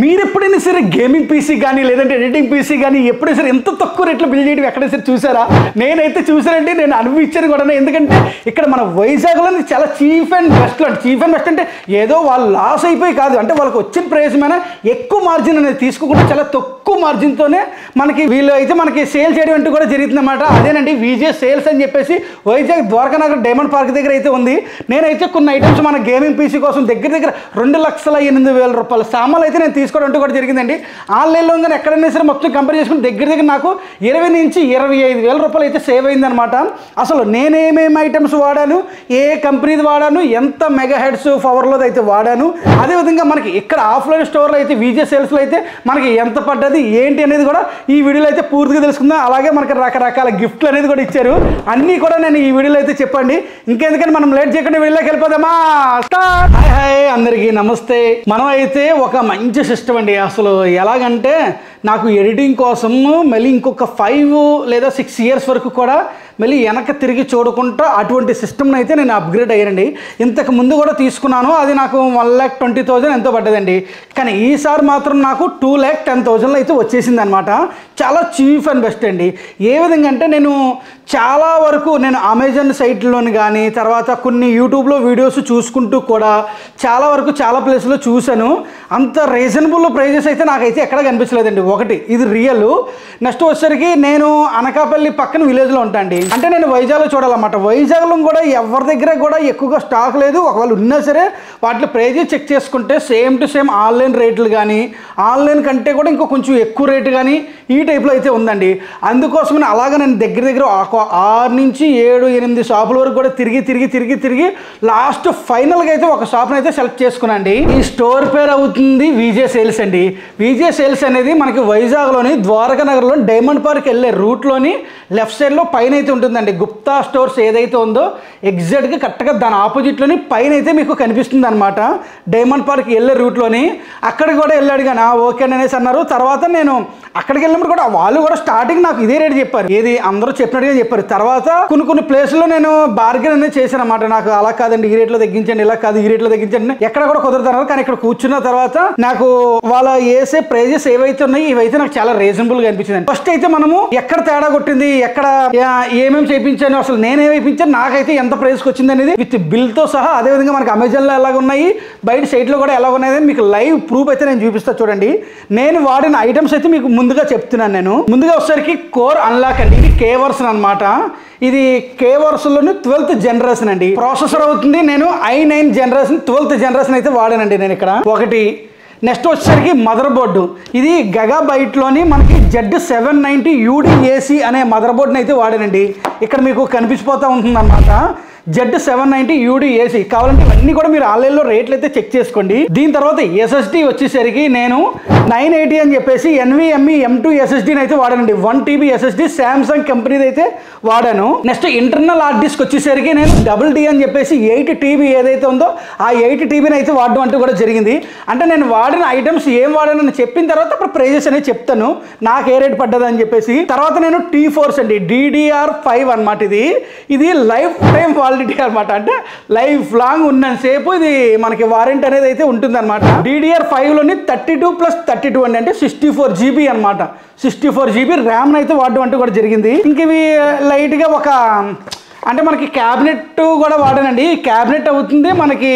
మీరు ఎప్పుడైనా సరే గేమింగ్ పీసీ కానీ లేదంటే ఎడిటింగ్ పీసీ కానీ ఎప్పుడైనా సరే ఎంత తక్కువ రేట్లో బిల్డ్ చేయడం ఎక్కడైనా సరే చూసారా? నేనైతే చూసానంటే నేను అనుభవించాను కూడా. ఎందుకంటే ఇక్కడ మన వైజాగ్లో చాలా చీఫ్ అండ్ బెస్ట్ అంటే ఏదో వాళ్ళు లాస్ అయిపోయి కాదు, అంటే వాళ్ళకి వచ్చిన ప్రైస్ మీద ఎక్కువ మార్జిన్ అనేది తీసుకోకుండా చాలా తక్కువ మార్జిన్తోనే మనకి వీళ్ళు అయితే మనకి సేల్ చేయడం అంటూ కూడా జరుగుతుందన్నమాట. అదేనండి విజే సేల్స్ అని చెప్పేసి వైజాగ్ ద్వారకానగర్ డైమండ్ పార్క్ దగ్గర అయితే ఉంది. నేనైతే కొన్ని ఐటమ్స్ మన గేమింగ్ పీసీ కోసం దగ్గర 2,08,000 రూపాయల సామాన్లు అయితే నేను తీసుకోవడం అంటూ కూడా జరిగిందండి. ఆన్లైన్లో కానీ ఎక్కడైనా సరే మొత్తం కంపేర్ చేసుకుని దగ్గర నాకు 20,000 నుంచి 25,000 రూపాయలు అయితే సేవ్ అయిందనమాట. అసలు నేనేమేమి ఐటమ్స్ వాడాను, ఏ కంపెనీది వాడాను, ఎంత మెగా హెడ్స్ పవర్లో అయితే వాడాను, అదేవిధంగా మనకి ఇక్కడ ఆఫ్లైన్ స్టోర్లో అయితే విజే సేల్స్లో అయితే మనకి ఎంత పడ్డది ఏంటి అనేది కూడా ఈ వీడియోలో అయితే పూర్తిగా తెలుసుకుందాం. అలాగే మనకి రకరకాల గిఫ్ట్లు అనేది కూడా ఇచ్చారు, అన్నీ కూడా నేను ఈ వీడియోలో అయితే చెప్పండి. ఇంకెందుకని మనం లేట్ చేయకుండా వీడియోలోకి వెళ్ళిపోదామా? హాయ్ అందరికీ నమస్తే. మనం అయితే ఒక మంచి సిస్టమ్ అండి. అసలు ఎలాగంటే నాకు ఎడిటింగ్ కోసం మళ్ళీ ఇంకొక 5 లేదా 6 ఇయర్స్ వరకు కూడా మళ్ళీ వెనక్కి తిరిగి చూడకుండా అటువంటి సిస్టమ్ని అయితే నేను అప్గ్రేడ్ అయ్యానండి. ఇంతకు ముందు కూడా తీసుకున్నాను, అది నాకు 1,20,000 ఎంతో పడ్డదండి. కానీ ఈసారి మాత్రం నాకు 2,10,000 అయితే వచ్చేసింది అనమాట. చాలా చీఫ్ అండ్ బెస్ట్ అండి. ఏ విధంగా అంటే నేను చాలా వరకు నేను అమెజాన్ సైట్లోని కానీ తర్వాత కొన్ని యూట్యూబ్లో వీడియోస్ చూసుకుంటూ కూడా చాలా వరకు చాలా ప్లేస్లో చూశాను. అంత రీజనబుల్ ప్రైజెస్ అయితే నాకైతే ఎక్కడ కనిపించలేదండి. ఒకటి ఇది రియల్. నెక్స్ట్ వచ్చేసరికి నేను అనకాపల్లి పక్కన విలేజ్లో ఉంటా అండి. అంటే నేను వైజాగ్లో చూడాలన్నమాట. వైజాగ్లో కూడా ఎవరి దగ్గర కూడా ఎక్కువగా స్టాక్ లేదు. ఒకవేళ ఉన్నా సరే వాటి ప్రైజెస్ చెక్ చేసుకుంటే సేమ్ టు సేమ్ ఆన్లైన్ రేట్లు కానీ ఆన్లైన్ కంటే కూడా ఇంకో కొంచెం ఎక్కువ రేటు కానీ ఈ టైప్లో అయితే ఉందండి. అందుకోసమని అలాగే నేను దగ్గర 6 నుంచి 7, 8 షాపుల వరకు కూడా తిరిగి లాస్ట్ ఫైనల్గా అయితే ఒక షాప్ని అయితే సెలెక్ట్ చేసుకున్నాండి. ఈ స్టోర్ పేరు అవుతుంది విజే సేల్స్ అండి. విజే సేల్స్ అనేది మనకి వైజాగ్లోని ద్వారకానగర్లో డైమండ్ పార్క్ వెళ్ళే రూట్లోని లెఫ్ట్ సైడ్లో పైన అయితే ఉంటుందండి. గుప్తా స్టోర్స్ ఏదైతే ఉందో ఎగ్జాక్ట్గా కరెక్ట్గా దాని ఆపోజిట్లోని పైన అయితే మీకు కనిపిస్తుంది అనమాట. డైమండ్ పార్క్ వెళ్ళే రూట్లోని అక్కడికి కూడా వెళ్ళాడు కానీ ఓకే అనేసి అన్నారు. తర్వాత నేను అక్కడికి వెళ్ళినప్పుడు కూడా వాళ్ళు కూడా స్టార్టింగ్ నాకు ఇదే రేట్ చెప్పారు, ఏది అందరూ చెప్పినట్టుగా చెప్పారు. తర్వాత కొన్ని ప్లేస్లో నేను బార్గెన్ అనేది చేశాను అనమాట. నాకు అలా కాదండి ఈ రేట్లో తగ్గించండి, ఇలా కాదు ఈ రేట్లో తగ్గించండి, ఎక్కడ కూడా కుదరతున్నారు. కానీ ఇక్కడ కూర్చున్న తర్వాత నాకు వాళ్ళ వేసే ప్రైజెస్ ఏవైతే ఉన్నాయి ఇవైతే నాకు చాలా రీజనబుల్గా అనిపించింది. ఫస్ట్ అయితే మనము ఎక్కడ తేడా కొట్టింది, ఎక్కడ ఏమేమి చేయించాను, అసలు నేనేమి వేయించాను, నాకైతే ఎంత ప్రైస్కి వచ్చింది అనేది విత్ బిల్తో సహా, అదేవిధంగా మనకి అమెజాన్లో ఎలాగ ఉన్నాయి బయట సైట్లో కూడా ఎలా ఉన్నాయి మీకు లైవ్ ప్రూఫ్ అయితే నేను చూపిస్తాను చూడండి. నేను వాడిన ఐటమ్స్ అయితే మీకు ముందుగా చెప్తున్నాను. నేను ముందుగా వచ్చేసరికి కోర్ అన్లాక్ అండి. ఇది K వర్షన్ అనమాట. ఇది K వర్షన్లోని 12th జనరేషన్ అండి. ప్రాసెసర్ అవుతుంది నేను i9 జనరేషన్ 12th జనరేషన్ అయితే వాడానండి నేను ఇక్కడ. ఒకటి నెక్స్ట్ వచ్చేసరికి మదర్ బోర్డు. ఇది గగాబైట్లోని మనకి Z790 UDAC అనే మదర్ బోర్డుని అయితే వాడానండి. ఇక్కడ మీకు కనిపించిపోతూ ఉంటుంది అనమాట. Z790 UDAC కావాలంటే ఇవన్నీ కూడా మీరు ఆన్లైన్లో రేట్లు అయితే చెక్ చేసుకోండి. దీని తర్వాత SSD వచ్చేసరికి నేను 980 అని చెప్పేసి NVMe M2 SSDని అయితే వాడానండి. 1 TB SSD శాంసంగ్ కంపెనీది అయితే వాడాను. నెక్స్ట్ ఇంటర్నల్ హార్డ్ డిస్క్ వచ్చేసరికి నేను DD అని చెప్పేసి 8 TB ఏదైతే ఉందో ఆ 8 TBని అయితే వాడడం అంటూ కూడా జరిగింది. అంటే నేను వాడిన ఐటమ్స్ ఏం వాడానని చెప్పిన తర్వాత అప్పుడు ప్రైజెస్ అనేది చెప్తాను నాకు ఏ రేట్ పడ్డది అని చెప్పేసి. తర్వాత నేను T4 అండి DDR5 అనమాట. ఇది లైఫ్ టైం వాలిడిటీ అనమాట. అంటే లైఫ్ లాంగ్ ఉన్నంతసేపు ఇది మనకి వారంటీ అనేది అయితే ఉంటుంది అనమాట. DDR5లోని 32+32 అండి, అంటే 64 GB అనమాట. 64 GB ర్యామ్ అయితే వాడడం అంటూ కూడా జరిగింది. ఇంక ఇవి లైట్గా ఒక అంటే మనకి క్యాబినెట్ కూడా వాడానండి. క్యాబినెట్ అవుతుంది మనకి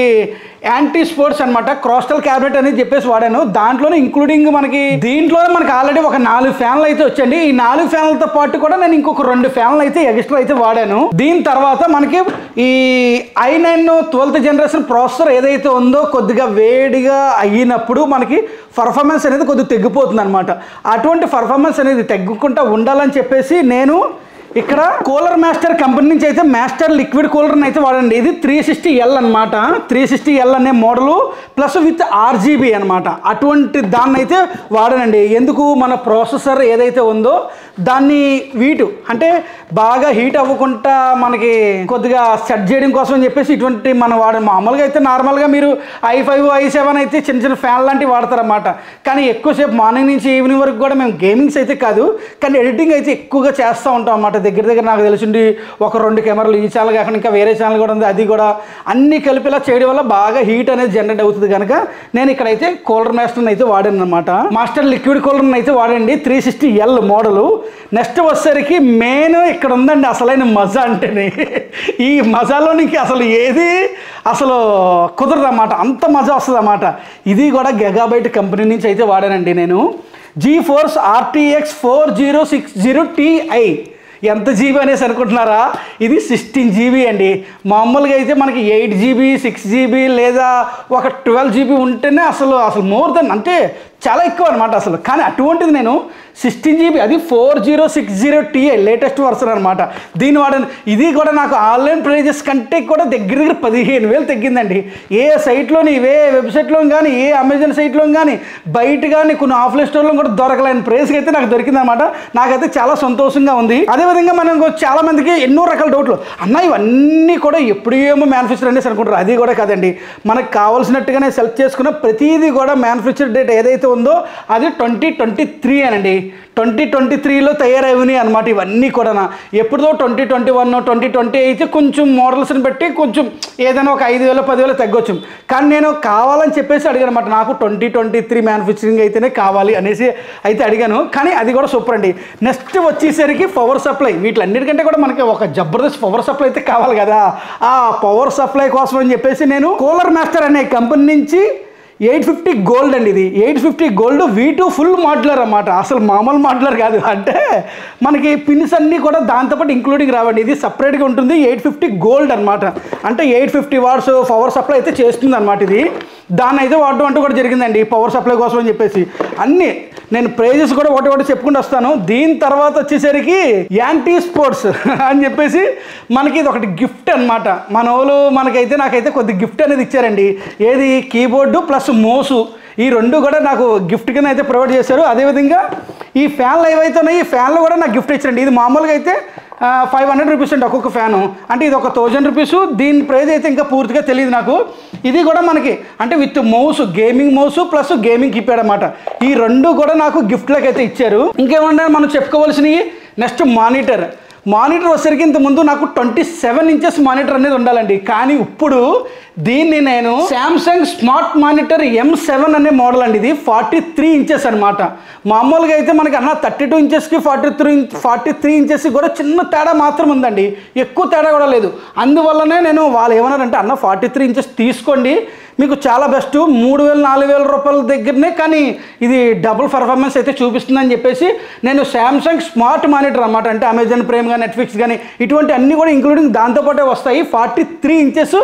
యాంటీ స్పోర్ట్స్ అనమాట. క్రోస్టల్ క్యాబినెట్ అనేది చెప్పేసి వాడాను. దాంట్లోనే ఇంక్లూడింగ్ దీంట్లోనే మనకి ఆల్రెడీ ఒక 4 ఫ్యాన్లు అయితే వచ్చండి. ఈ 4 ఫ్యాన్లతో పాటు కూడా నేను ఇంకొక 2 ఫ్యాన్లు అయితే ఎక్స్ట్రా అయితే వాడాను. దీని తర్వాత మనకి ఈ i9 12th జనరేషన్ ప్రాసెసర్ ఏదైతే ఉందో కొద్దిగా వేడిగా అయినప్పుడు మనకి పర్ఫార్మెన్స్ అనేది కొద్దిగా తగ్గిపోతుంది అనమాట. అటువంటి పర్ఫార్మెన్స్ అనేది తగ్గకుండా ఉండాలని చెప్పేసి నేను ఇక్కడ కూలర్ మాస్టర్ కంపెనీ నుంచి అయితే మాస్టర్ లిక్విడ్ కూలర్ని అయితే వాడండి. ఇది 360L అనమాట. 360L అనే మోడలు ప్లస్ విత్ RGB అనమాట. అటువంటి దాన్ని అయితే వాడనండి. ఎందుకు మన ప్రాసెసర్ ఏదైతే ఉందో దాన్ని వీటు అంటే బాగా హీట్ అవ్వకుండా మనకి కొద్దిగా సెట్ చేయడం కోసం అని చెప్పేసి ఇటువంటి మనం మామూలుగా అయితే నార్మల్గా మీరు i5 i7 అయితే చిన్న చిన్న ఫ్యాన్ లాంటివి వాడతారన్నమాట. కానీ ఎక్కువసేపు మార్నింగ్ నుంచి ఈవినింగ్ వరకు కూడా మేము గేమింగ్స్ అయితే కాదు కానీ ఎడిటింగ్ అయితే ఎక్కువగా చేస్తూ ఉంటాం అన్నమాట. దగ్గర నాకు తెలిసింది ఒక 2 కెమెరాలు, ఈ ఛానల్ కాకుండా ఇంకా వేరే ఛానల్ కూడా ఉంది, అది కూడా అన్ని కలిపిలా చేయడం వల్ల బాగా హీట్ అనేది జనరేట్ అవుతుంది కనుక నేను ఇక్కడైతే కూలర్ మాస్టర్ని అయితే వాడాను అనమాట. మాస్టర్ లిక్విడ్ కూలర్ని అయితే వాడండి 360L మోడలు. నెక్స్ట్ వచ్చేసరికి మెయిన్ ఇక్కడ ఉందండి అసలైన మజా అంటేనే. ఈ మజాలో నీకు అసలు ఏది అసలు కుదరదు అన్నమాట, అంత మజా వస్తుంది అన్నమాట. ఇది కూడా గెగాబైట్ కంపెనీ నుంచి అయితే వాడానండి నేను. GeForce RTX 4060 Ti. ఎంత జీబీ అనేసి అనుకుంటున్నారా? ఇది 16 GB అండి. మామూలుగా అయితే మనకి 8 GB 6 GB లేదా ఒక 12 GB ఉంటేనే అసలు మోర్ దెన్ అంటే చాలా ఎక్కువ అనమాట అసలు. కానీ అటువంటిది నేను 16 GB, అది 4060 Ti లేటెస్ట్ వర్షన్ అనమాట. దీని వాడని ఇది కూడా నాకు ఆన్లైన్ ప్రైజెస్ కంటే కూడా దగ్గర 15,000 తగ్గిందండి. ఏ సైట్లోని ఏ వెబ్సైట్లో కానీ ఏ అమెజాన్ సైట్లో కానీ బయట కానీ కొన్ని ఆఫ్లైన్ స్టోర్లో కూడా దొరకలేని ప్రైస్కి అయితే నాకు దొరికిందనమాట. నాకైతే చాలా సంతోషంగా ఉంది. అదేవిధంగా మనం చాలా మందికి ఎన్నో రకాల డౌట్లు, అన్న ఇవన్నీ కూడా ఎప్పుడేమో మ్యానుఫ్యాక్చర్ అనేసి అనుకుంటారు. అది కూడా కాదండి, మనకు కావాల్సినట్టుగానే సెలెక్ట్ చేసుకున్న ప్రతిదీ కూడా మ్యానుఫ్యాక్చర్ డేట్ ఏదైతే ఉందో అది 2023 అనండి. 2023లో తయారైనవి అనమాట ఇవన్నీ కూడా. ఎప్పుడుదో 2021 2020 అయితే కొంచెం మోడల్స్ని బట్టి కొంచెం ఏదైనా ఒక 5,000 10,000 తగ్గొచ్చు. కానీ నేను కావాలని చెప్పేసి అడిగాను అనమాట, నాకు 2023 మ్యానుఫ్యాక్చరింగ్ అయితేనే కావాలి అనేసి అయితే అడిగాను. కానీ అది కూడా సూపర్ అండి. నెక్స్ట్ వచ్చేసరికి పవర్ సప్లై. వీటిలన్నిటికంటే కూడా మనకి ఒక జబర్దస్త్ పవర్ సప్లై అయితే కావాలి కదా. ఆ పవర్ సప్లై కోసం అని చెప్పేసి నేను కూలర్ మాస్టర్ అనే కంపెనీ నుంచి 850 గోల్డ్ అండి. ఇది 850 గోల్డ్ V2 ఫుల్ మాడ్యులర్ అన్నమాట. అసలు మామూలు మాడ్యులర్ కాదు, అంటే మనకి పిన్స్ అన్నీ కూడా దాంతోపాటు ఇంక్లూడింగ్ రావండి. ఇది సపరేట్గా ఉంటుంది. 850 గోల్డ్ అనమాట. అంటే 850 వాట్స్ పవర్ సప్లై అయితే చేస్తుంది అనమాట. ఇది దాన్ని అయితే వాడడం అంటూ కూడా జరిగిందండి పవర్ సప్లై కోసం అని చెప్పేసి. అన్నీ నేను ప్రైజెస్ కూడా ఒకటి చెప్పుకుంటూ వస్తాను. దీని తర్వాత వచ్చేసరికి యాంటీ స్పోర్ట్స్ అని చెప్పేసి మనకి ఇది ఒకటి గిఫ్ట్ అనమాట. మన వాళ్ళు నాకైతే కొద్ది గిఫ్ట్ అనేది ఇచ్చారండి. ఏది కీబోర్డు ప్లస్ మౌసు, ఈ రెండు కూడా నాకు గిఫ్ట్ కింద అయితే ప్రొవైడ్ చేశారు. అదేవిధంగా ఈ ఫ్యాన్లు ఏవైతే ఉన్నాయో ఈ ఫ్యాన్లు కూడా నాకు గిఫ్ట్ ఇచ్చారండి. ఇది మామూలుగా అయితే 500 రూపీస్ అండి ఒక్కొక్క ఫ్యాను, అంటే ఇది ఒక 1000 రూపీస్. దీని ప్రైస్ అయితే ఇంకా పూర్తిగా తెలియదు నాకు. ఇది కూడా మనకి అంటే with mouse, gaming mouse plus gaming keypad అనమాట. ఈ రెండు కూడా నాకు గిఫ్ట్లకు అయితే ఇచ్చారు. ఇంకేమన్నా మనం చెప్పుకోవాల్సినవి నెక్స్ట్ మానిటర్ వచ్చేసరికి ఇంతకుముందు నాకు 27 ఇంచెస్ మానిటర్ అనేది ఉండాలండి. కానీ ఇప్పుడు దీన్ని నేను శాంసంగ్ స్మార్ట్ మానిటర్ M7 అనే మోడల్ అండి. ఇది 43 ఇంచెస్ అనమాట. మామూలుగా అయితే మనకి అన్న 32 ఇంచెస్కి 43 ఇంచెస్ కూడా చిన్న తేడా మాత్రం ఉందండి, ఎక్కువ తేడా కూడా లేదు. అందువల్లనే నేను వాళ్ళు ఏమన్నారంటే అన్న 43 ఇంచెస్ తీసుకోండి, మీకు చాలా బెస్ట్, 3,000-4,000 రూపాయల దగ్గరనే కానీ ఇది డబుల్ పర్ఫార్మెన్స్ అయితే చూపిస్తుందని చెప్పేసి నేను శాంసంగ్ స్మార్ట్ మానిటర్ అనమాట. అంటే అమెజాన్ ప్రైమ్ కానీ నెట్ఫ్లిక్స్ కానీ ఇటువంటి అన్నీ కూడా ఇంక్లూడింగ్ దాంతోపాటే వస్తాయి. 43 ఇంచెస్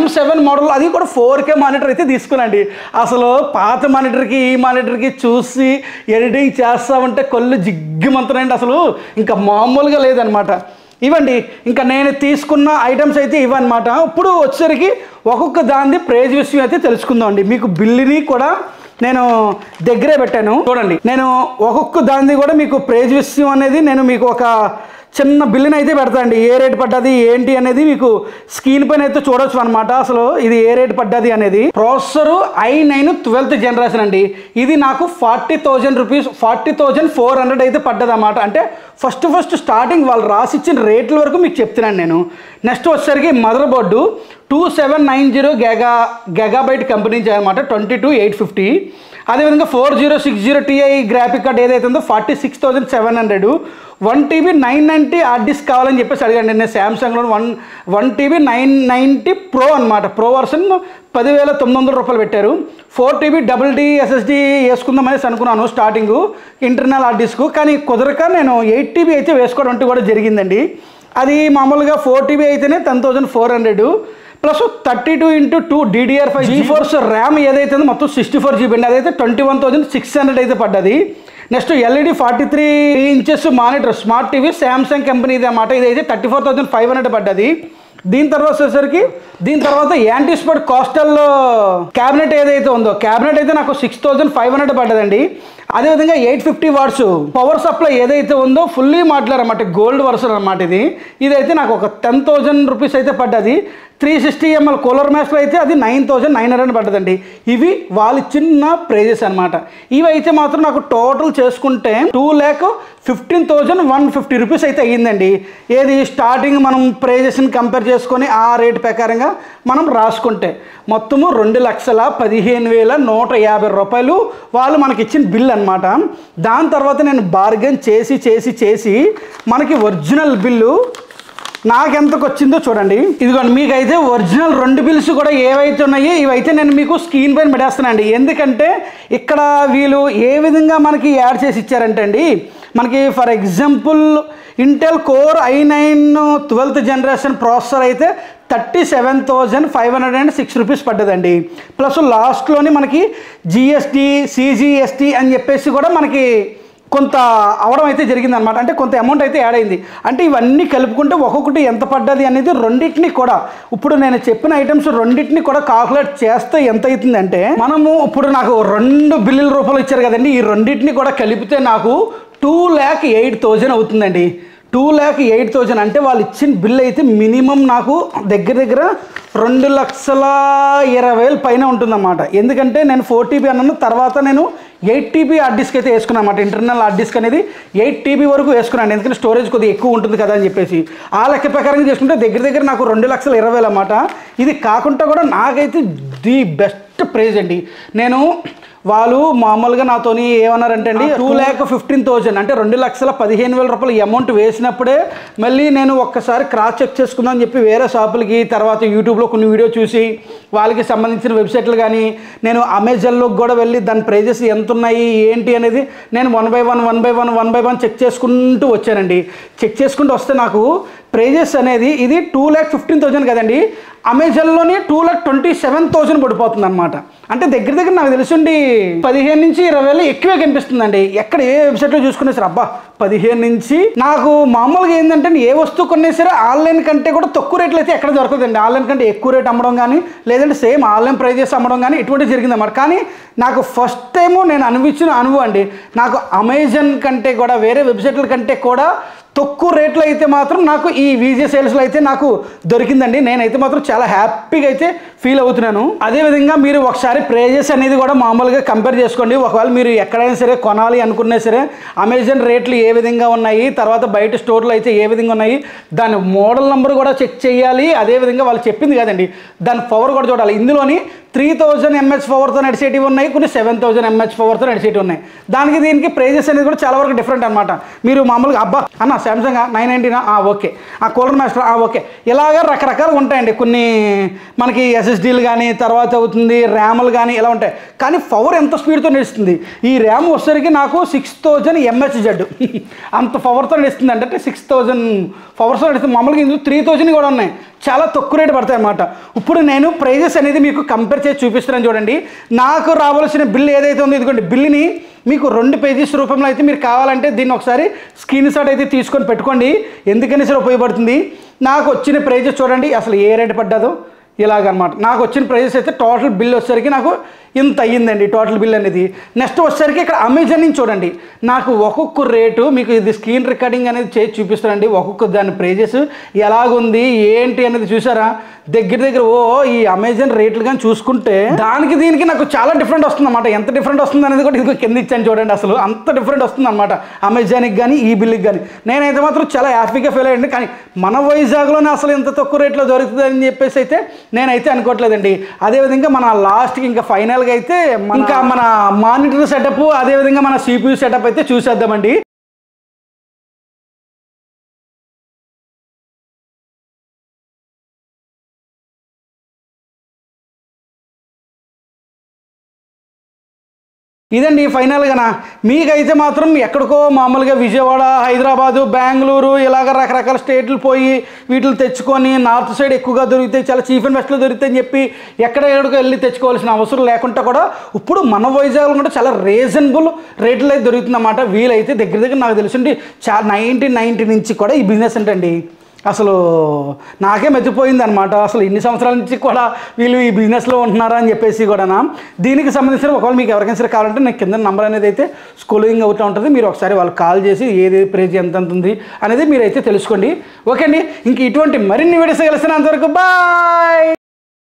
M7 మోడల్, అది కూడా 4K మానిటర్ అయితే తీసుకున్నాండి. అసలు పాత మానిటర్కి ఈ మానిటర్కి చూసి ఎడిటింగ్ చేస్తామంటే కళ్ళు జిగ్గుమంటున్నాయండి, అసలు ఇంకా మామూలుగా లేదనమాట. ఇవ్వండి ఇంకా నేను తీసుకున్న ఐటమ్స్ అయితే ఇవన్నమాట. ఇప్పుడు వచ్చేసరికి ఒక్కొక్క దాని ప్రైజ్ విషయం అయితే తెలుసుకుందాం అండి. మీకు బిల్లుని కూడా నేను దగ్గరే పెట్టాను చూడండి. నేను ఒక్కొక్క దానిది కూడా మీకు ప్రైజ్ విషయం అనేది నేను మీకు ఒక చిన్న బిల్లుని అయితే పెడతాండి. ఏ రేట్ పడ్డది ఏంటి అనేది మీకు స్క్రీన్ పైన అయితే చూడొచ్చు అనమాట. అసలు ఇది ఏ రేట్ పడ్డది అనేది. ప్రాసెసర్ i9 12th జనరేషన్ అండి. ఇది నాకు 40,000 రూపీస్ 40,400 అయితే పడ్డది అన్నమాట. అంటే ఫస్ట్ స్టార్టింగ్ వాళ్ళు రాసిచ్చిన రేట్ల వరకు మీకు చెప్తున్నాను నేను. నెక్స్ట్ వచ్చేసరికి మదర్ బోర్డు 2790 గెగాబైట్ కంపెనీ నుంచి అనమాట, 22,850. అదేవిధంగా 4060 Ti గ్రాఫిక్ కార్డ్ ఏదైతే ఉందో 46,700. 1 TB 990 హార్డ్ డిస్క్ కావాలని చెప్పేసి అడిగాను నేను. శాంసంగ్లో 1 TB 990 ప్రో అనమాట. ప్రో వర్షన్ 10,900 రూపాయలు పెట్టారు. 4 TB DD SSD వేసుకుందామనేసి అనుకున్నాను స్టార్టింగ్ ఇంటర్నల్ హార్డ్ డిస్క్, కానీ కుదరక నేను 8 TB అయితే వేసుకోవడం అంటూ కూడా జరిగిందండి. అది మామూలుగా 4 TB అయితేనే 10,400 plus 32x2 DDR5 GeForce RAM ఏదైతే ఉందో మొత్తం 64 GB అండి. అదైతే 21,600 అయితే పడ్డది. Next LED 43 inches monitor smart TV Samsung కంపెనీది అన్నమాట. ఇదైతే 34,500 పడ్డది. దీని తర్వాత యాంటీ స్పోర్ట్ కోస్టల్ క్యాబినెట్ ఏదైతే ఉందో క్యాబినెట్ అయితే నాకు 6,500 పడ్డదండి. అదేవిధంగా 850 వాట్స్ పవర్ సప్లై ఏదైతే ఉందో ఫుల్లీ మాట్లాడమాట గోల్డ్ వర్షన్ అనమాట ఇదైతే నాకు ఒక 10,000 రూపీస్ అయితే పడ్డది. 360 ml కూలర్ మాస్టర్ అయితే అది 9,900 పడ్డదండి. ఇవి వాళ్ళు చిన్న ప్రైజెస్ అనమాట. ఇవి అయితే మాత్రం నాకు టోటల్ చేసుకుంటే 2,15,150 రూపీస్ అయితే అయ్యిందండి. ఏది స్టార్టింగ్ మనం ప్రైజెస్ని కంపేర్ చేసుకొని ఆ రేట్ ప్రకారంగా మనం రాసుకుంటే మొత్తము 2,15,150 రూపాయలు వాళ్ళు మనకి ఇచ్చిన బిల్ అనమాట. దాని తర్వాత నేను బార్గెన్ చేసి మనకి ఒరిజినల్ బిల్లు నాకెంతకు వచ్చిందో చూడండి. ఇదిగోండి మీకైతే ఒరిజినల్ 2 బిల్స్ కూడా ఏవైతే ఉన్నాయో ఇవైతే నేను మీకు స్క్రీన్ పైన పెడేస్తానండి. ఎందుకంటే ఇక్కడ వీళ్ళు ఏ విధంగా మనకి యాడ్ చేసి ఇచ్చారంటే అండి, మనకి for example Intel core i9 12th generation processor అయితే 37,506 రూపీస్ పడ్డదండి. ప్లస్ లాస్ట్లోని మనకి జిఎస్టీ సిజిఎస్టీ అని చెప్పేసి కూడా మనకి కొంత అవడం అయితే జరిగింది అనమాట. అంటే కొంత అమౌంట్ అయితే యాడ్ అయింది. అంటే ఇవన్నీ కలుపుకుంటే ఒక్కొక్కటి ఎంత పడ్డది అనేది రెండింటిని కూడా ఇప్పుడు నేను చెప్పిన ఐటమ్స్ రెండింటిని కూడా కాల్కులేట్ చేస్తే ఎంత అవుతుందంటే, మనము ఇప్పుడు నాకు 2 బిల్లుల రూపాయలు ఇచ్చారు కదండి, ఈ రెండింటిని కూడా కలిపితే నాకు 2,08,000 అవుతుందండి. 2,08,000 అంటే వాళ్ళు ఇచ్చిన బిల్ అయితే మినిమం నాకు దగ్గర 2,20,000 పైన ఉంటుందన్నమాట. ఎందుకంటే నేను 4 TB అన్నాను, తర్వాత నేను 8 TB హార్డ్ డిస్క్ అయితే వేసుకున్నాను అన్నమాట. ఇంటర్నల్ హార్డ్ డిస్క్ అనేది 8 TB వరకు వేసుకున్నాను, ఎందుకంటే స్టోరేజ్ కొద్దిగా ఎక్కువ ఉంటుంది కదా అని చెప్పేసి. ఆ లెక్క ప్రకారంగా చేసుకుంటే దగ్గర నాకు 2,20,000 అన్నమాట. ఇది కాకుండా కూడా నాకైతే ది బెస్ట్ ప్రైజ్ అండి. నేను వాళ్ళు మామూలుగా నాతోని ఏమన్నారంటే అండి 2,15,000 అంటే 2,15,000 రూపాయలు అమౌంట్ వేసినప్పుడే మళ్ళీ నేను ఒక్కసారి క్రాస్ చెక్ చేసుకుందాం అని చెప్పి వేరే షాపులకి, తర్వాత యూట్యూబ్లో కొన్ని వీడియో చూసి వాళ్ళకి సంబంధించిన వెబ్సైట్లు కానీ నేను అమెజాన్లోకి కూడా వెళ్ళి దాని ప్రైజెస్ ఎంత ఉన్నాయి ఏంటి అనేది నేను వన్ బై వన్ చెక్ చేసుకుంటూ వచ్చానండి. చెక్ చేసుకుంటూ వస్తే నాకు ప్రైజెస్ అనేది ఇది 2,15,000 కదండి, అమెజాన్లోనే 2,27,000 పడిపోతుంది అనమాట. అంటే దగ్గర నాకు తెలుసుండి 15 నుంచి 20,000 ఎక్కువే కనిపిస్తుందండి. ఎక్కడ ఏ వెబ్సైట్లో చూసుకునే సరే అబ్బా 15 నుంచి నాకు మామూలుగా ఏంటంటే ఏ వస్తువు కొనే సరే ఆన్లైన్ కంటే కూడా తక్కువ రేట్లు అయితే ఎక్కడ దొరకదండి. ఆన్లైన్ కంటే ఎక్కువ రేట్ అమ్మడం కానీ లేదంటే సేమ్ ఆన్లైన్ ప్రైజెస్ అమ్మడం కానీ ఇటువంటి జరిగిందన్నమాట. కానీ నాకు ఫస్ట్ టైము నేను అనుభవించిన అనుభవం అండి. నాకు అమెజాన్ కంటే కూడా వేరే వెబ్సైట్ల కంటే కూడా తక్కువ రేట్లో అయితే మాత్రం నాకు ఈ విజే సేల్స్లో అయితే నాకు దొరికిందండి. నేనైతే మాత్రం చాలా హ్యాపీగా అయితే ఫీల్ అవుతున్నాను. అదేవిధంగా మీరు ఒకసారి ప్రైజెస్ అనేది కూడా మామూలుగా కంపేర్ చేసుకోండి. ఒకవేళ మీరు ఎక్కడైనా సరే కొనాలి అనుకున్నా సరే అమెజాన్ రేట్లు ఏ విధంగా ఉన్నాయి, తర్వాత బయట స్టోర్లో అయితే ఏ విధంగా ఉన్నాయి, దాని మోడల్ నెంబర్ కూడా చెక్ చేయాలి. అదేవిధంగా వాళ్ళు చెప్పింది కదండి దాని పవర్ కూడా చూడాలి. ఇందులోని 3,000 mAh పవర్తో నడిచేటివి ఉన్నాయి, కొన్ని 7,000 mAh పవర్తో నడిచేటివి ఉన్నాయి. దానికి దీనికి ప్రైజెస్ అనేది కూడా చాలా వరకు డిఫరెంట్ అనమాట. మీరు మామూలుగా అబ్బా అన్న సామ్సంగ్ 990 ఓకే, ఆ కూలర్ మాస్టర్ ఓకే, ఇలాగా రకరకాలుగా ఉంటాయండి. కొన్ని మనకి ఎస్ఎస్డీలు కానీ తర్వాత అవుతుంది ర్యామ్లు కానీ ఇలా ఉంటాయి. కానీ పవర్ ఎంత స్పీడ్తో నడుస్తుంది, ఈ ర్యామ్ వచ్చేసరికి నాకు 6,000 mAh అంత పవర్తో నడుస్తుంది. అంటే 6,000 పవర్స్తో నడుస్తుంది. మామూలుగా ఇందులో 3,000 కూడా ఉన్నాయి, చాలా తక్కువ రేటు పడతాయి అన్నమాట. ఇప్పుడు నేను ప్రైజెస్ అనేది మీకు కంపేర్ చేసి చూపిస్తున్నాను చూడండి. నాకు రావాల్సిన బిల్ ఏదైతే ఉందో ఇదిగోండి, బిల్లుని మీకు 2 పేజెస్ రూపంలో అయితే మీరు కావాలంటే దీన్ని ఒకసారి స్క్రీన్ షాట్ అయితే తీసుకొని పెట్టుకోండి, ఎందుకని సరే ఉపయోగపడుతుంది. నాకు వచ్చిన ప్రైజెస్ చూడండి అసలు ఏ రేటు పడ్డదో ఇలాగనమాట. నాకు వచ్చిన ప్రైజెస్ అయితే టోటల్ బిల్ వచ్చేసరికి నాకు ఇంత అయ్యిందండి టోటల్ బిల్ అనేది. నెక్స్ట్ వచ్చేసరికి ఇక్కడ అమెజాన్ నుంచి చూడండి, నాకు ఒక్కొక్క రేటు మీకు ఇది స్క్రీన్ రికార్డింగ్ అనేది చేసి చూపిస్తానండి. ఒక్కొక్క దాని ప్రైజెస్ ఎలాగుంది ఏంటి అనేది చూసారా, దగ్గర ఈ అమెజాన్ రేట్లు కానీ చూసుకుంటే దానికి దీనికి నాకు చాలా డిఫరెంట్ వస్తుంది అనమాట. ఎంత డిఫరెంట్ వస్తుంది అనేది కూడా ఇది కింద ఇచ్చాను చూడండి, అసలు అంత డిఫరెంట్ వస్తుంది అనమాట అమెజాన్కి కానీ ఈ బిల్కి కానీ. నేనైతే మాత్రం చాలా హ్యాపీగా ఫీల్ అయ్యండి. కానీ మన వైజాగ్లోనే అసలు ఎంత తక్కువ రేట్లో దొరుకుతుంది అని చెప్పేసి అయితే నేనైతే అనుకోవట్లేదండి. అదేవిధంగా మన లాస్ట్కి ఇంకా ఫైనల్గా అయితే ఇంకా మన మానిటర్ సెటప్ అదేవిధంగా మన CPU సెటప్ అయితే చూసేద్దామండి. ఇదండి ఫైనల్గా మీకైతే మాత్రం ఎక్కడికో మామూలుగా విజయవాడ, హైదరాబాదు, బెంగళూరు ఇలాగ రకరకాల స్టేట్లు పోయి వీటిని తెచ్చుకొని నార్త్ సైడ్ ఎక్కువగా దొరుకుతాయి, చాలా చీఫ్ అండ్ బెస్ట్లో దొరుకుతాయి అని చెప్పి ఎక్కడికి వెళ్ళి తెచ్చుకోవాల్సిన అవసరం లేకుండా కూడా ఇప్పుడు మన వైజాగ్లో కూడా చాలా రీజనబుల్ రేట్లు అయితే దొరుకుతుందన్నమాట. వీలైతే దగ్గర నాకు తెలిసింది 1990 నుంచి కూడా ఈ బిజినెస్ ఏంటండి. అసలు నాకే మర్చిపోయింది అనమాట. అసలు ఇన్ని సంవత్సరాల నుంచి కూడా వీళ్ళు ఈ బిజినెస్లో ఉంటున్నారా అని చెప్పేసి కూడా. దీనికి సంబంధించిన ఒకవేళ మీకు ఎవరికైనా సరే కావాలంటే నాకు కింద నంబర్ అనేది అయితే స్క్రోలింగ్ అవుతూ ఉంటుంది. మీరు ఒకసారి వాళ్ళకి కాల్ చేసి ఏది ప్రైజ్ ఎంత ఉంది అనేది మీరైతే తెలుసుకోండి. ఓకే అండి, ఇంక ఇటువంటి మరిన్ని వీడియోస్ కలిసినంతవరకు బాయ్.